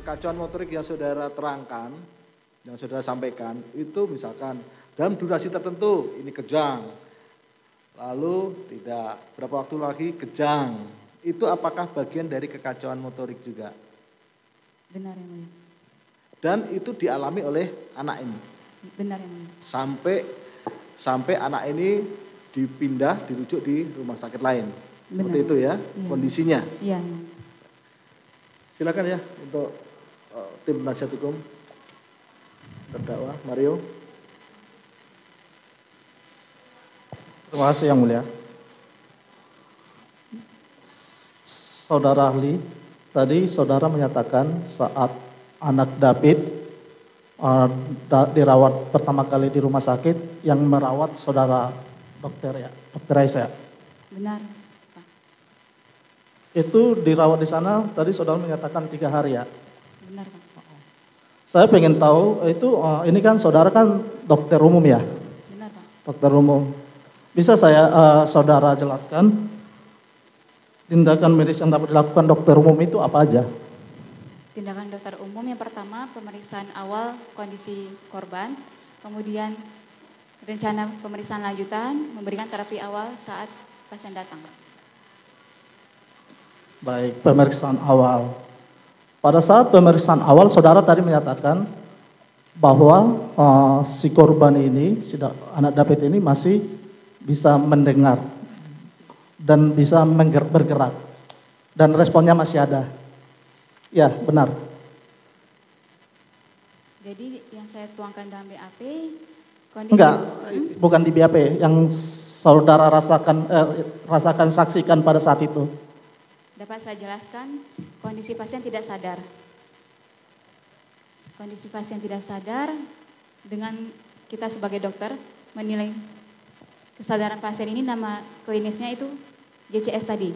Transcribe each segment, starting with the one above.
kekacauan motorik yang saudara terangkan, yang saudara sampaikan, itu misalkan dalam durasi tertentu ini kejang, lalu tidak, berapa waktu lagi kejang, itu apakah bagian dari kekacauan motorik juga? Benar yang mulia. Dan itu dialami oleh anak ini? Benar yang mulia. Sampai anak ini dipindah, dirujuk di rumah sakit lain. Seperti Benar. itu ya, Iya. kondisinya. Iya. Silakan ya untuk tim penasihat hukum terdakwa Mario. Terima kasih yang mulia. Saudara ahli, tadi saudara menyatakan saat anak David dirawat pertama kali di rumah sakit, yang merawat saudara dokter Aisyah. Benar, Pak. Itu dirawat di sana, tadi saudara menyatakan 3 hari ya? Benar, Pak. Saya pengen tahu, itu ini kan saudara kan dokter umum ya? Benar, Pak. Dokter umum. Bisa saudara jelaskan tindakan medis yang dapat dilakukan dokter umum itu apa aja? Tindakan dokter umum yang pertama pemeriksaan awal kondisi korban, kemudian rencana pemeriksaan lanjutan, memberikan terapi awal saat pasien datang. Baik, pemeriksaan awal. Pada saat pemeriksaan awal, saudara tadi menyatakan bahwa si korban ini, anak David ini masih bisa mendengar dan bisa bergerak dan responnya masih ada. Ya, benar. Jadi yang saya tuangkan dalam BAP, kondisi... Enggak, bukan di BAP, yang saudara rasakan saksikan pada saat itu. Dapat saya jelaskan, kondisi pasien tidak sadar. Kondisi pasien tidak sadar, dengan kita sebagai dokter menilai kesadaran pasien ini, nama klinisnya itu GCS tadi.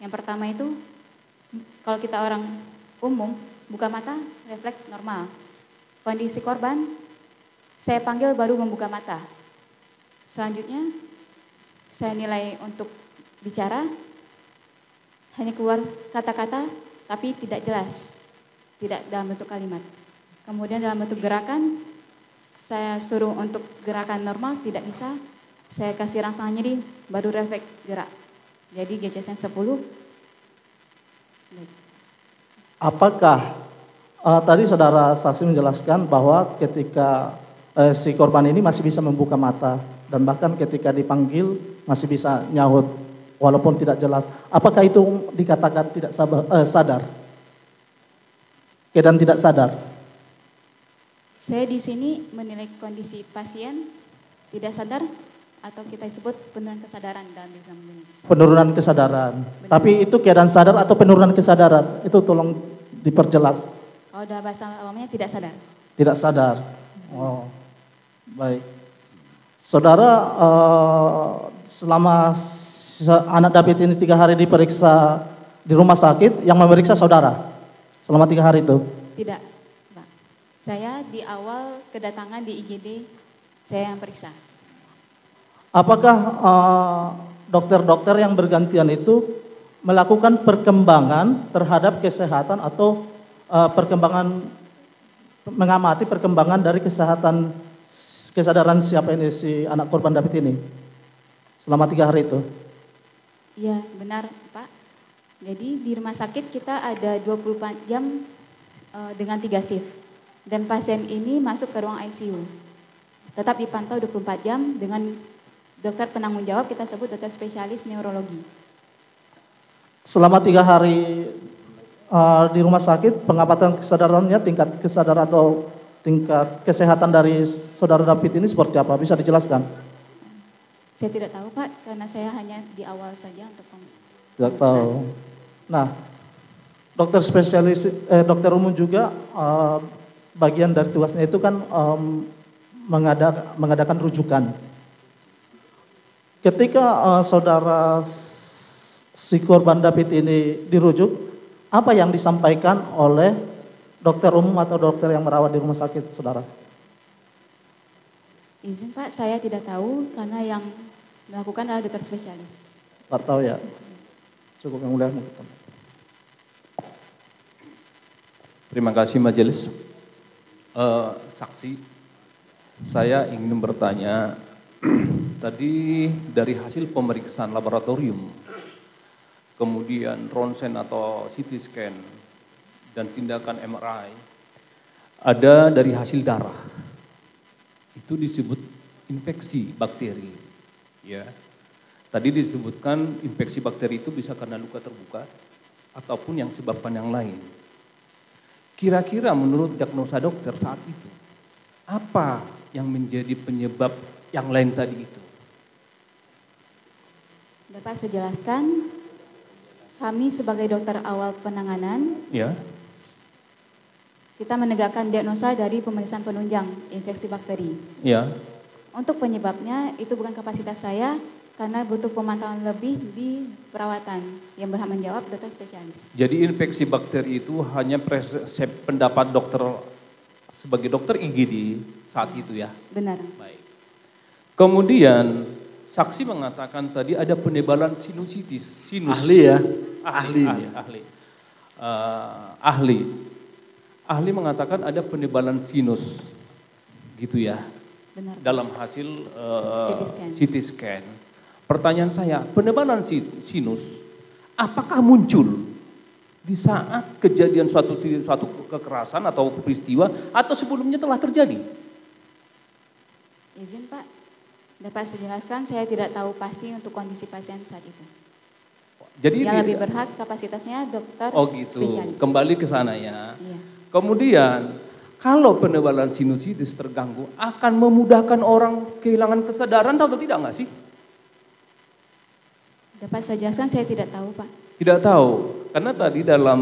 Yang pertama itu, kalau kita orang umum, buka mata, refleks normal. Kondisi korban, saya panggil baru membuka mata. Selanjutnya, saya nilai untuk bicara, hanya keluar kata-kata, tapi tidak jelas. Tidak dalam bentuk kalimat. Kemudian dalam bentuk gerakan, saya suruh untuk gerakan normal, tidak bisa. Saya kasih rangsangan nyeri, baru refleks gerak. Jadi GCS-nya 10. Baik. Apakah tadi saudara saksi menjelaskan bahwa ketika si korban ini masih bisa membuka mata dan bahkan ketika dipanggil masih bisa nyaut walaupun tidak jelas. Apakah itu dikatakan tidak sadar? Keadaan tidak sadar. Saya di sini menilai kondisi pasien tidak sadar atau kita sebut penurunan kesadaran dalam exam medis. Penurunan kesadaran. Benar. Tapi itu keadaan sadar atau penurunan kesadaran? Itu tolong diperjelas. Kalau dalam bahasa awamnya tidak sadar. Tidak sadar. Oh, baik. Saudara, selama anak David ini 3 hari diperiksa di rumah sakit, yang memeriksa saudara selama 3 hari itu? Tidak, Pak. Saya di awal kedatangan di IGD, saya yang periksa. Apakah dokter-dokter yang bergantian itu melakukan perkembangan terhadap kesehatan atau mengamati perkembangan dari kesadaran siapa ini, si anak korban David ini selama 3 hari itu? Iya, benar, Pak. Jadi di rumah sakit kita ada 24 jam dengan 3 shift. Dan pasien ini masuk ke ruang ICU. Tetap dipantau 24 jam dengan dokter penanggung jawab, kita sebut dokter spesialis neurologi. Selama 3 hari di rumah sakit, pengamatan kesadarannya, tingkat kesadaran atau tingkat kesehatan dari saudara David ini seperti apa? Bisa dijelaskan? Saya tidak tahu, Pak, karena saya hanya di awal saja untuk Tidak tahu. Nah, dokter spesialis, dokter umum juga bagian dari tugasnya itu kan mengadakan rujukan. Ketika saudara si korban David ini dirujuk, apa yang disampaikan oleh dokter umum atau dokter yang merawat di rumah sakit, saudara? Izin, Pak, saya tidak tahu karena yang melakukan adalah dokter spesialis. Tidak tahu ya. Cukup yang mulia. Terima kasih majelis. Saksi, saya ingin bertanya, tadi dari hasil pemeriksaan laboratorium, kemudian ronsen atau CT scan, dan tindakan MRI, ada dari hasil darah, itu disebut infeksi bakteri. Ya, tadi disebutkan infeksi bakteri itu bisa karena luka terbuka, ataupun yang sebabkan yang lain. Kira-kira menurut diagnosa dokter saat itu, apa yang menjadi penyebab yang lain tadi itu? Dapat saya jelaskan, kami sebagai dokter awal penanganan, Ya, kita menegakkan diagnosa dari pemeriksaan penunjang infeksi bakteri. ya, Untuk penyebabnya itu bukan kapasitas saya, karena butuh pemantauan lebih di perawatan yang berhak menjawab dokter spesialis. jadi infeksi bakteri itu hanya pendapat dokter sebagai dokter IGD saat itu ya? Benar. Baik. Kemudian saksi mengatakan tadi ada penebalan sinusitis. Ahli ya, ahli. Ahli mengatakan ada penebalan sinus, gitu ya, Benar. dalam hasil CT CT scan. Pertanyaan saya, penebalan sinus, apakah muncul di saat kejadian suatu kekerasan atau peristiwa atau sebelumnya telah terjadi? Izin Pak, dapat saya jelaskan, saya tidak tahu pasti untuk kondisi pasien saat itu. Jadi Yang lebih berhak kapasitasnya dokter gitu. spesialis. Kembali ke sana ya. Iya. Kemudian kalau penebalan sinusitis terganggu akan memudahkan orang kehilangan kesadaran atau tidak nggak sih? Dapat saya jelaskan, saya tidak tahu Pak. Tidak tahu, karena tadi dalam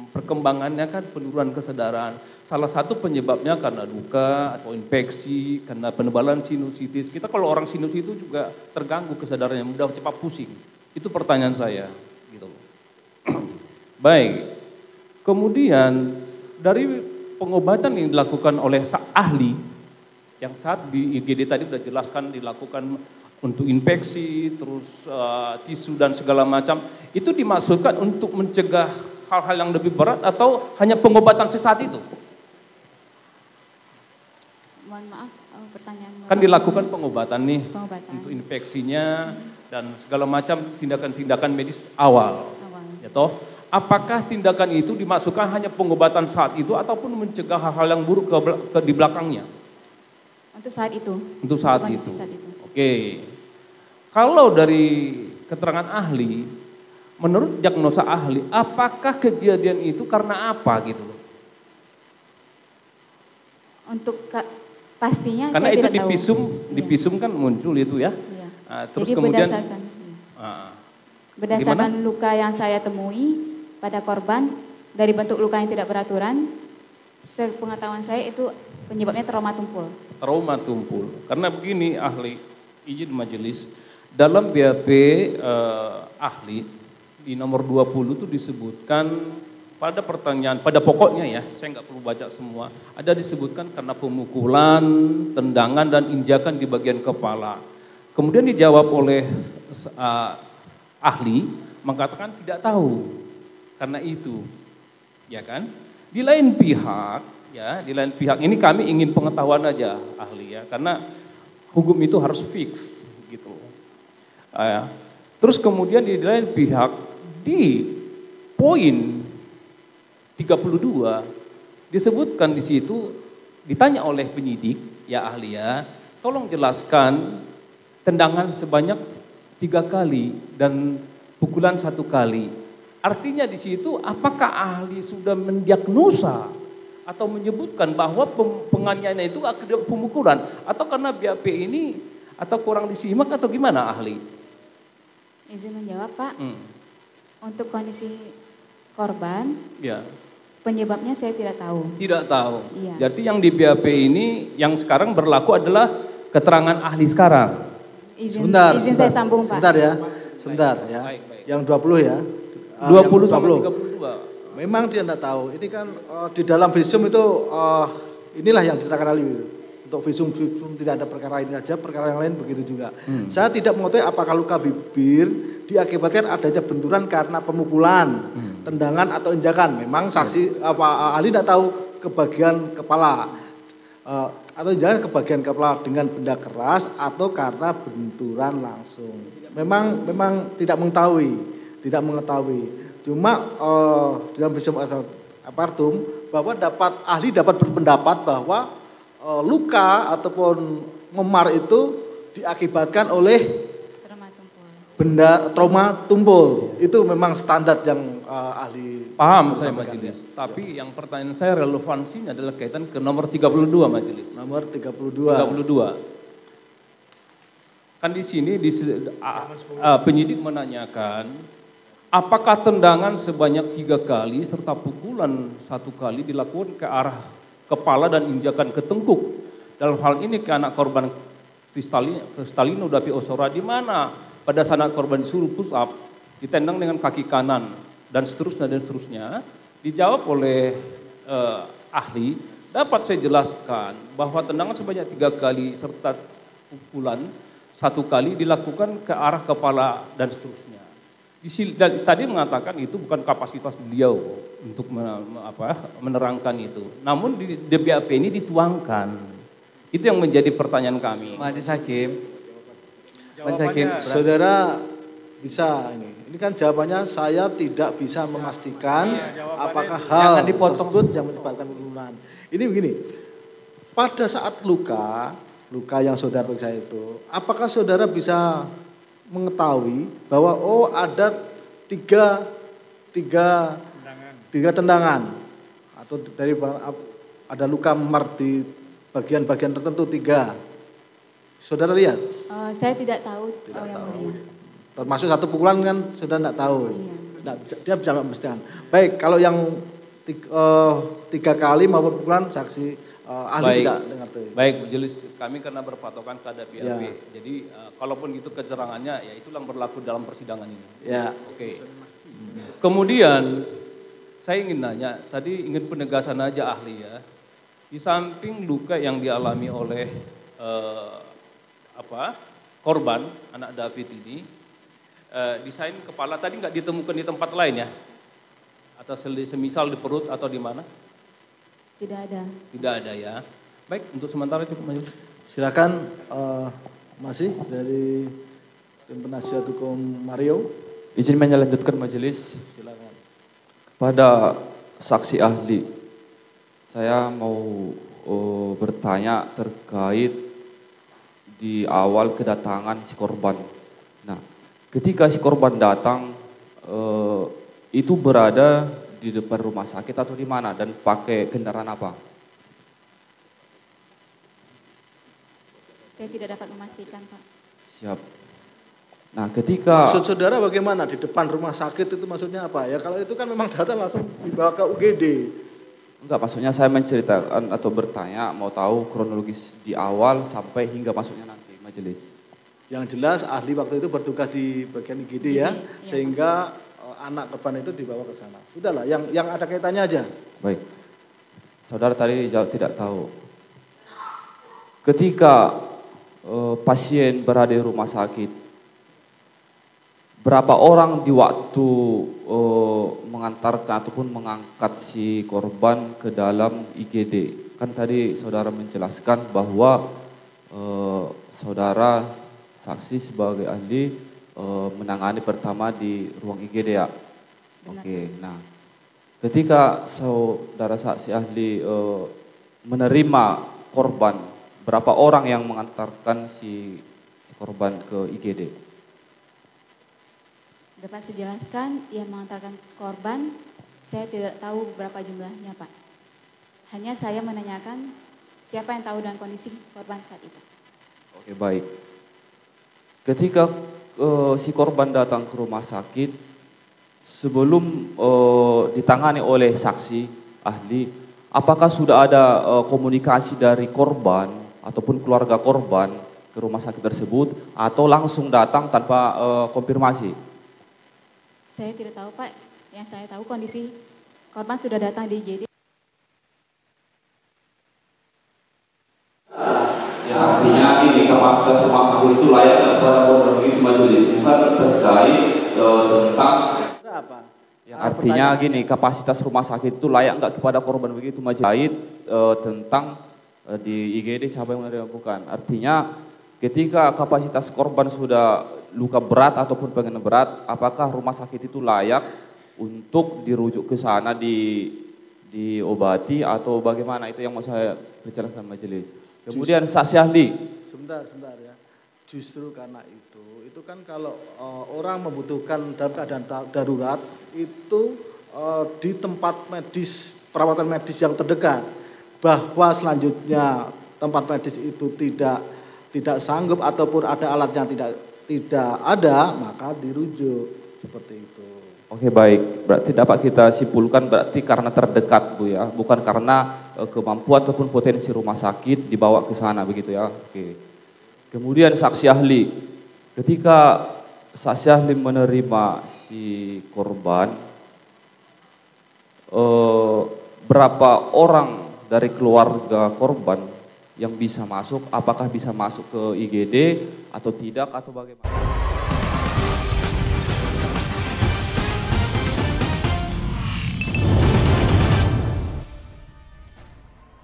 perkembangannya kan penurunan kesadaran. Salah satu penyebabnya karena luka atau infeksi, karena penebalan sinusitis. Kita kalau orang sinus itu juga terganggu kesadarannya, mudah cepat pusing. Itu pertanyaan saya. Gitu. Baik, kemudian dari pengobatan yang dilakukan oleh ahli, yang saat di IGD tadi sudah jelaskan dilakukan untuk infeksi, terus tisu dan segala macam, itu dimaksudkan untuk mencegah hal-hal yang lebih berat atau hanya pengobatan sesaat itu? Mohon maaf, pertanyaan. Kan dilakukan pengobatan nih, Pengobatan. untuk infeksinya dan segala macam tindakan-tindakan medis awal. Ya toh, apakah tindakan itu dimaksudkan hanya pengobatan saat itu ataupun mencegah hal-hal yang buruk di belakangnya? Untuk saat itu. Untuk saat kondisi itu. saat itu. Oke. Kalau dari keterangan ahli, menurut diagnosa ahli, apakah kejadian itu karena apa gitu loh? Untuk pastinya Karena saya itu tidak di tahu. visum kan muncul itu ya. Iya. Nah, terus Jadi kemudian berdasarkan luka yang saya temui pada korban, dari bentuk luka yang tidak beraturan, sepengetahuan saya itu penyebabnya trauma tumpul. Trauma tumpul. Karena begini ahli, izin majelis, dalam BAP ahli di nomor 20 itu disebutkan pada pertanyaan, pada pokoknya ya, saya nggak perlu baca semua, ada disebutkan karena pemukulan, tendangan dan injakan di bagian kepala. Kemudian dijawab oleh ahli, mengatakan tidak tahu karena itu, ya kan? Di lain pihak, ya, di lain pihak ini kami ingin pengetahuan aja ahli ya, karena hukum itu harus fix gitu. Terus kemudian di lain pihak di poin 32 disebutkan di situ, ditanya oleh penyidik ya ahli ya, tolong jelaskan tendangan sebanyak 3 kali dan pukulan 1 kali. Artinya di situ apakah ahli sudah mendiagnosa atau menyebutkan bahwa penganiayaan itu akibat pemukulan atau karena BAP ini atau kurang disimak atau gimana ahli? Izin menjawab Pak. Untuk kondisi korban, Ya. penyebabnya saya tidak tahu. Tidak tahu. Iya. Jadi yang di BAP ini yang sekarang berlaku adalah keterangan ahli sekarang. Izin Sebentar, saya sambung Pak. Sebentar ya, sebentar ya. Baik, baik. Yang 20 ya. 20 sampai 32. Memang dia tidak tahu. Ini kan di dalam visum itu inilah yang diterangkan ahli. Untuk visum tidak ada perkara ini saja, perkara yang lain begitu juga. Saya tidak mengetahui apakah luka bibir diakibatkan adanya benturan karena pemukulan, tendangan atau injakan. Memang saksi ahli tidak tahu ke bagian kepala atau injakan ke bagian kepala dengan benda keras atau karena benturan langsung. Memang tidak mengetahui. Cuma dalam visum apartum bahwa ahli dapat berpendapat bahwa luka ataupun memar itu diakibatkan oleh benda trauma tumpul. Itu memang standar yang ahli paham saya majelis. Tapi yang pertanyaan saya relevansinya adalah kaitan ke nomor 32 majelis. Nomor 32. Kan di sini penyidik menanyakan apakah tendangan sebanyak 3 kali serta pukulan 1 kali dilakukan ke arah kepala dan injakan ke tengkuk. Dalam hal ini ke anak korban Kristalino Dapi Ozora, di mana pada saat anak korban disuruh push up, ditendang dengan kaki kanan dan seterusnya. Dijawab oleh ahli, dapat saya jelaskan bahwa tendangan sebanyak 3 kali serta pukulan 1 kali dilakukan ke arah kepala dan seterusnya. Tadi mengatakan itu bukan kapasitas beliau untuk menerangkan itu. Namun di BAP ini dituangkan. Itu yang menjadi pertanyaan kami. Majelis Hakim. Saudara bisa ini. Ini kan jawabannya saya tidak bisa memastikan apakah hal tersebut yang menyebabkan penurunan. Ini begini. Pada saat luka yang saudara periksa itu, apakah saudara bisa mengetahui bahwa ada tiga tendangan atau dari ada luka memar di bagian-bagian tertentu 3. Saudara lihat? Saya tidak tahu. Yang mulia. Termasuk 1 pukulan kan saudara tidak tahu. Iya. Dia bisa memastikan. Baik, kalau yang 3 kali maupun pukulan saksi ahli tidak dengar tuh. Baik, majelis kami karena berpatokan kepada BAP. Ya. Jadi kalaupun itu keterangannya ya itulah yang berlaku dalam persidangan ini. Ya. Oke. Kemudian saya ingin nanya, tadi ingin penegasan aja ahli ya. Di samping luka yang dialami oleh korban anak David ini, desain kepala tadi nggak ditemukan di tempat lain ya? Atau semisal di perut atau di mana? Tidak ada. Tidak ada ya. Baik, untuk sementara cukup majelis. Silakan masih dari tim penasihat hukum Mario. Izin melanjutkan majelis. Silakan. Pada saksi ahli, saya mau bertanya terkait di awal kedatangan si korban. Nah, ketika si korban datang, itu berada di depan rumah sakit atau di mana dan pakai kendaraan apa? Saya tidak dapat memastikan, Pak. Siap. Nah, ketika Maksud saudara bagaimana di depan rumah sakit itu maksudnya apa? Ya kalau itu kan memang datang langsung dibawa ke UGD. enggak, maksudnya saya menceritakan atau bertanya mau tahu kronologis di awal sampai hingga masuknya nanti majelis. Yang jelas ahli waktu itu bertugas di bagian IGD ya, sehingga anak korban itu dibawa ke sana. Sudahlah, yang ada kaitannya aja. Baik. Saudara tadi jawab tidak tahu. Ketika pasien berada di rumah sakit, berapa orang di waktu mengantarkan ataupun mengangkat si korban ke dalam IGD? Kan tadi saudara menjelaskan bahwa saudara saksi sebagai ahli menangani pertama di ruang IGD ya. Oke, nah ketika saudara saksi ahli menerima korban, berapa orang yang mengantarkan si korban ke IGD? Dapat saya jelaskan, yang mengantarkan korban, saya tidak tahu berapa jumlahnya, Pak. Hanya saya menanyakan siapa yang tahu dengan kondisi korban saat itu. Oke, baik. Ketika si korban datang ke rumah sakit, sebelum ditangani oleh saksi ahli, apakah sudah ada komunikasi dari korban ataupun keluarga korban ke rumah sakit tersebut atau langsung datang tanpa konfirmasi? Saya tidak tahu, Pak. Yang saya tahu kondisi korban sudah datang di IGD. Ya, artinya ini kapasitas rumah sakit itu layak kepada kronologis majelis, bukan terkait artinya gini, kapasitas rumah sakit itu layak nggak kepada korban begitu Majelis tentang di IGD siapa yang menerima bukan. Artinya ketika kapasitas korban sudah luka berat ataupun pengen berat, apakah rumah sakit itu layak untuk dirujuk ke sana diobati atau bagaimana? Itu yang mau saya bicarakan majelis. Kemudian saksi ahli. Sebentar ya. Justru karena itu kan kalau orang membutuhkan dalam keadaan darurat itu di tempat medis, perawatan medis yang terdekat, bahwa selanjutnya tempat medis itu tidak sanggup ataupun ada alat yang tidak ada, maka dirujuk seperti itu. Oke baik, berarti dapat kita simpulkan berarti karena terdekat Bu ya, bukan karena kemampuan ataupun potensi rumah sakit dibawa ke sana begitu ya. Oke. Kemudian saksi ahli, ketika saksi ahli menerima si korban, berapa orang dari keluarga korban yang bisa masuk, apakah bisa masuk ke IGD atau tidak atau bagaimana?